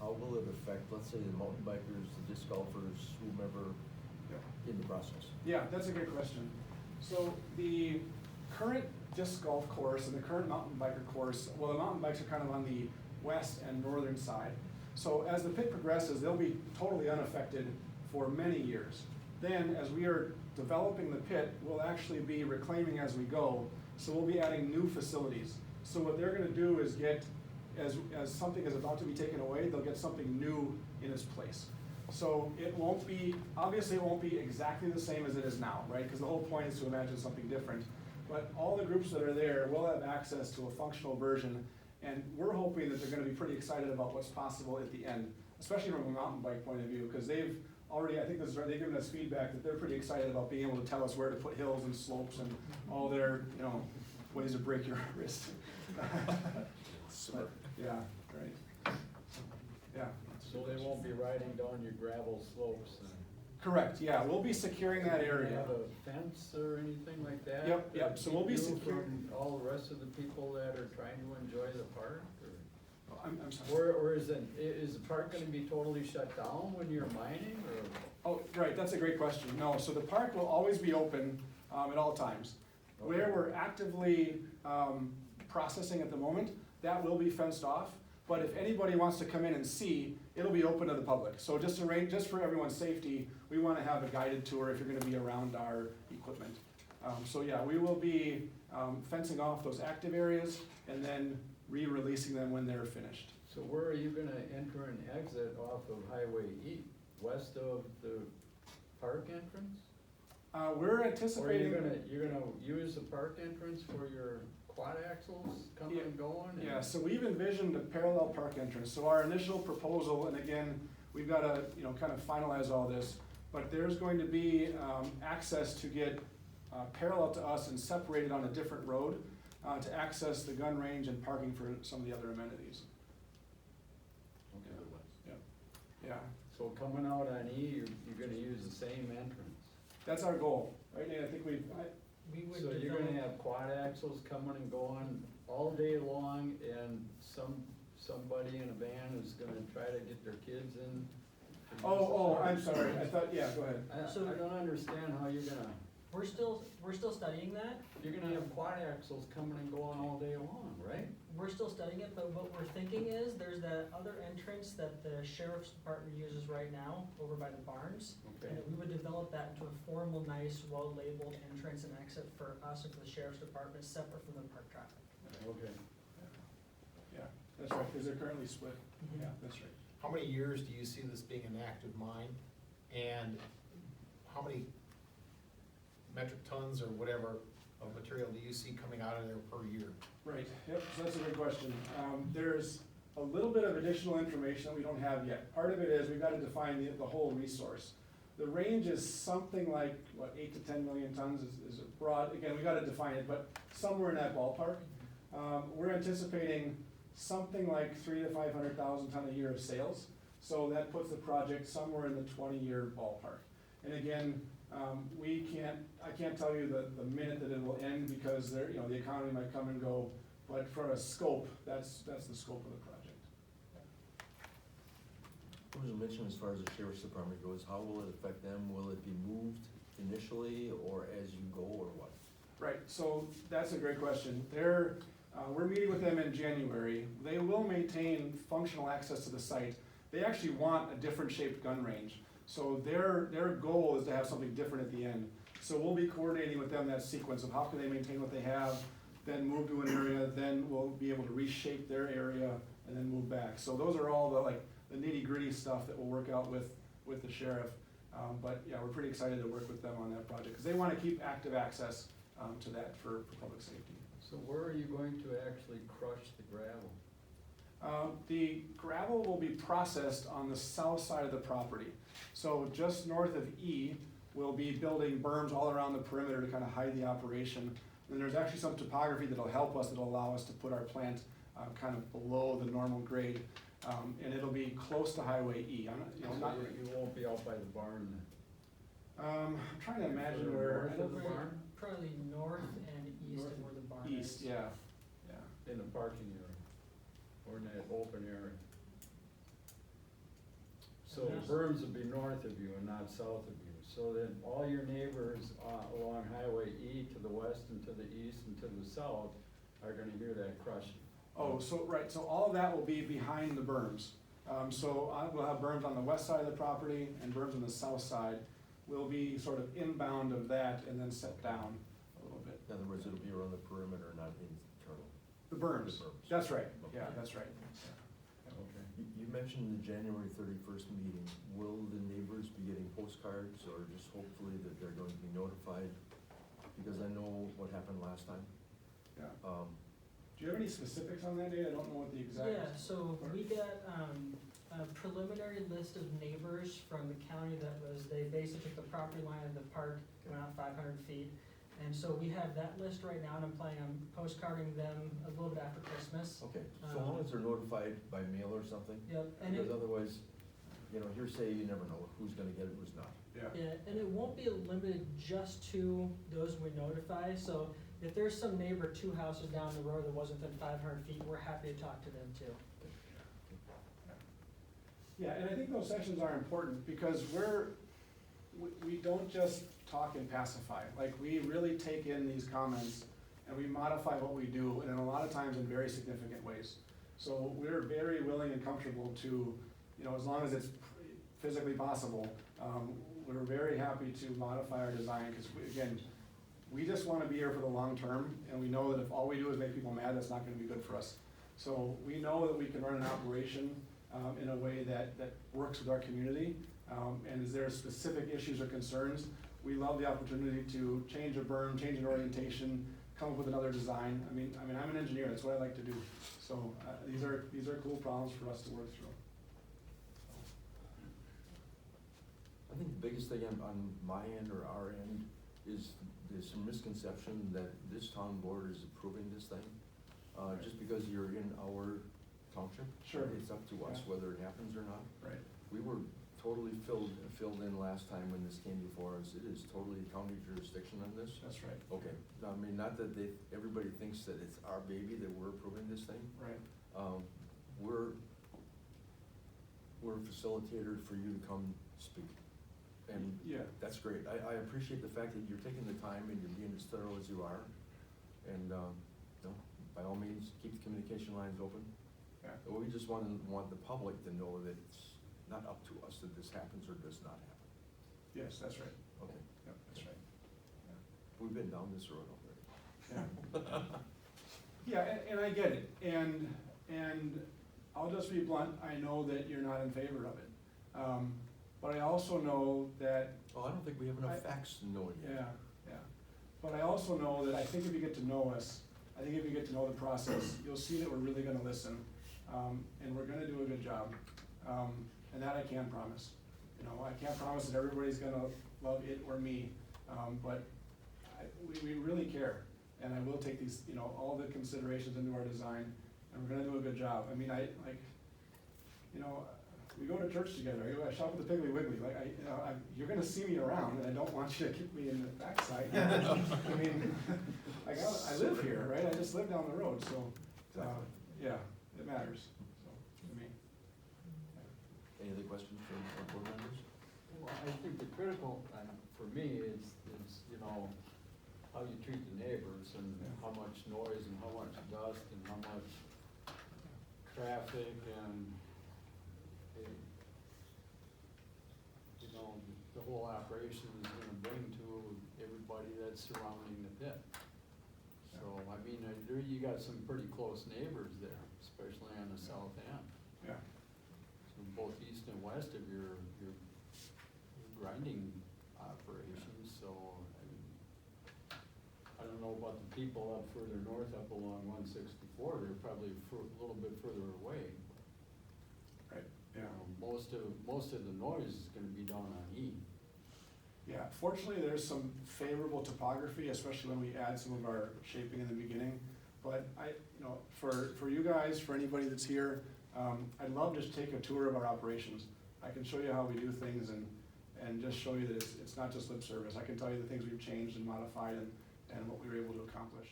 how will it affect, let's say, the mountain bikers, the disc golfers, whomever in the process? Yeah, that's a great question. So the current disc golf course and the current mountain biker course, well, the mountain bikes are kind of on the west and northern side. So as the pit progresses, they'll be totally unaffected for many years. Then, as we are developing the pit, we'll actually be reclaiming as we go. So we'll be adding new facilities. So what they're gonna do is get, as something is about to be taken away, they'll get something new in its place. So it won't be, obviously it won't be exactly the same as it is now, right? Because the whole point is to imagine something different. But all the groups that are there will have access to a functional version, and we're hoping that they're gonna be pretty excited about what's possible at the end, especially from a mountain bike point of view, because they've already, I think this is right, they've given us feedback that they're pretty excited about being able to tell us where to put hills and slopes and all their, ways to break your wrist. But, yeah, right. Yeah. So they won't be riding down your gravel slopes and. Correct, yeah, we'll be securing that Do you area. have a fence or anything like that? Yep, yep, that so we'll be keep you secure- from all the rest of the people that are trying to enjoy the park, or? I'm sorry. Or is the park gonna be totally shut down when you're mining, or? Oh, right, that's a great question. No, so the park will always be open at all times. Where we're actively processing at the moment, that will be fenced off. But if anybody wants to come in and see, it'll be open to the public. So just for everyone's safety, we wanna have a guided tour if you're gonna be around our equipment. So yeah, we will be fencing off those active areas and then re-releasing them when they're finished. So where are you gonna enter and exit off of Highway E? West of the park entrance? We're Or anticipating. you're gonna use the park entrance for your quad axles coming and going? and- Yeah, so we've envisioned a parallel park entrance, so our initial proposal, and again, we've gotta, kind of finalize all this, but there's going to be, access to get, parallel to us and separated on a different road, to access the gun range and parking for some of the other amenities. Okay. Yeah, So coming out on E, you're gonna use the same entrance? that's our goal, right, Nate? I think we We would So you're gonna develop, have quad axles coming and going all day long, and somebody in a van is gonna try to get their kids in? I'm sorry, I thought, yeah, go ahead. I don't understand how you're gonna, we're still studying that. you're gonna have quad axles coming and going all day long, right? We're still studying it, but what we're thinking is, there's that other entrance that the sheriff's department uses right now, over by the barns. Okay. And that we would develop that into a formal, nice, well-labeled entrance and exit for us and for the sheriff's department, separate from the park traffic. Okay. Yeah, that's right, because they're currently split. Yeah, that's right. How many years do you see this being an active mine? And how many metric tons or whatever of material do you see coming out of there per year? Right, yep, so that's a good question. There's a little bit of additional information that we don't have yet. Part of it is we've gotta define the whole resource. The range is something like, 8 to 10 million tons is broad, again, we gotta define it, but somewhere in that ballpark. We're anticipating something like 300,000 to 500,000 ton a year of sales. So that puts the project somewhere in the 20-year ballpark. And again, I can't tell you the minute that it will end, because there, the economy might come and go, but for a scope, that's the scope of the project. What was mentioned as far as the sheriff's department goes, how will it affect them? Will it be moved initially or as you go or what? Right, so that's a great question. We're meeting with them in January. They will maintain functional access to the site. They actually want a different shaped gun range. So their goal is to have something different at the end. So we'll be coordinating with them that sequence of how can they maintain what they have, then move to an area, then we'll be able to reshape their area and then move back. So those are all the nitty gritty stuff that we'll work out with the sheriff. But yeah, we're pretty excited to work with them on that project, because they want to keep active access to that for public safety. So where are you going to actually crush the gravel? The gravel will be processed on the south side of the property. So just north of E, we'll be building berms all around the perimeter to kind of hide the operation. And there's actually some topography that'll help us, that'll allow us to put our plant kind of below the normal grade. And it'll be close to Highway E. So you won't be out by the barn then? I'm trying to imagine Further where. north of the barn? Probably north and east of where the barn is. East, yeah, yeah. In the parking area, or in that open area? berms will be north of you and not south of you, so that all your neighbors along Highway E to the west and to the east and to the south are gonna hear that crushing. Oh, so, right, so all of that will be behind the berms. We'll have berms on the west side of the property and berms on the south side. We'll be sort of inbound of that and then set down a little bit. In other words, it'll be around the perimeter, not internal. The berms, The berms. that's right, Okay. yeah, that's right. Okay. You mentioned the January 31st meeting. Will the neighbors be getting postcards or just hopefully that they're going to be notified? Because I know what happened last time. Yeah. Um, Do you have any specifics on that, Dave? I don't know what the exact. Yeah, so we got, a preliminary list of neighbors from the county that was, they basically took the property line of the park, went out 500 feet. And so we have that list right now, and I'm planning on postcarding them a little bit after Christmas. Okay, so long as they're notified by mail or something? Yep, and Because it, otherwise, you know, hearsay, you never know who's gonna get it, who's not. Yeah, yeah, and it won't be limited just to those we notify, so if there's some neighbor 2 houses down the road that wasn't within 500 feet, we're happy to talk to them too. yeah, and I think those sessions are important because we don't just talk and pacify. Like, we really take in these comments and we modify what we do, and a lot of times in very significant ways. So we're very willing and comfortable to, you know, as long as it's physically possible, we're very happy to modify our design, because again, we just wanna be here for the long term, and we know that if all we do is make people mad, that's not gonna be good for us. So we know that we can run an operation, in a way that works with our community, and is there specific issues or concerns, we love the opportunity to change a berm, change an orientation, come up with another design. I mean, I'm an engineer, that's what I like to do. So, these are cool problems for us to work through. I think the biggest thing on my end or our end is there's some misconception that this town board is approving this thing. Just because you're in our township. Sure. It's up to us Yeah. whether it happens or not. Right. We were totally filled in last time when this came before us. It is totally county jurisdiction on this. That's right. Okay, I mean, not that everybody thinks that it's our baby that we're approving this thing. Right. We're a facilitator for you to come speak. And Yeah. that's great. I appreciate the fact that you're taking the time and you're being as thorough as you are. And, no, by all means, keep the communication lines open. Yeah. We just want the public to know that it's not up to us that this happens or does not happen. Yes, that's right. Okay, Yep, that's right. we've been down this road already. Yeah. Yeah, and I get it, and I'll just be blunt, I know that you're not in favor of it. But I also know that, Oh, I don't think we have enough I- facts to know it yet. yeah. But I also know that I think if you get to know us, I think if you get to know the process, you'll see that we're really gonna listen, and we're gonna do a good job. And that I can promise. You know, I can't promise that everybody's gonna love it or me, but we really care. And I will take these, you know, all the considerations into our design, and we're gonna do a good job. I mean, you know, we go to church together, I shop at the Piggly Wiggly, you're gonna see me around, and I don't want you to kick me in the backside. I mean, I live here, right, I just live down the road, so, Exactly. yeah, it matters, so, to me. Any other questions from our board members? Well, I think the critical, for me, is, you know, how you treat the neighbors and how much noise and how much dust and how much traffic and, you know, the whole operation is gonna bring to everybody that's surrounding the pit. So, I mean, you got some pretty close neighbors there, especially on the south end. Yeah. So both east and west of your grinding operations, so, I don't know about the people up further north, up along 164, they're probably a little bit further away. Right, yeah. Most of the noise is gonna be down on E. Yeah, fortunately, there's some favorable topography, especially when we add some of our shaping in the beginning. But you know, for you guys, for anybody that's here, I'd love to just take a tour of our operations. I can show you how we do things and just show you that it's not just lip service. I can tell you the things we've changed and modified and what we were able to accomplish.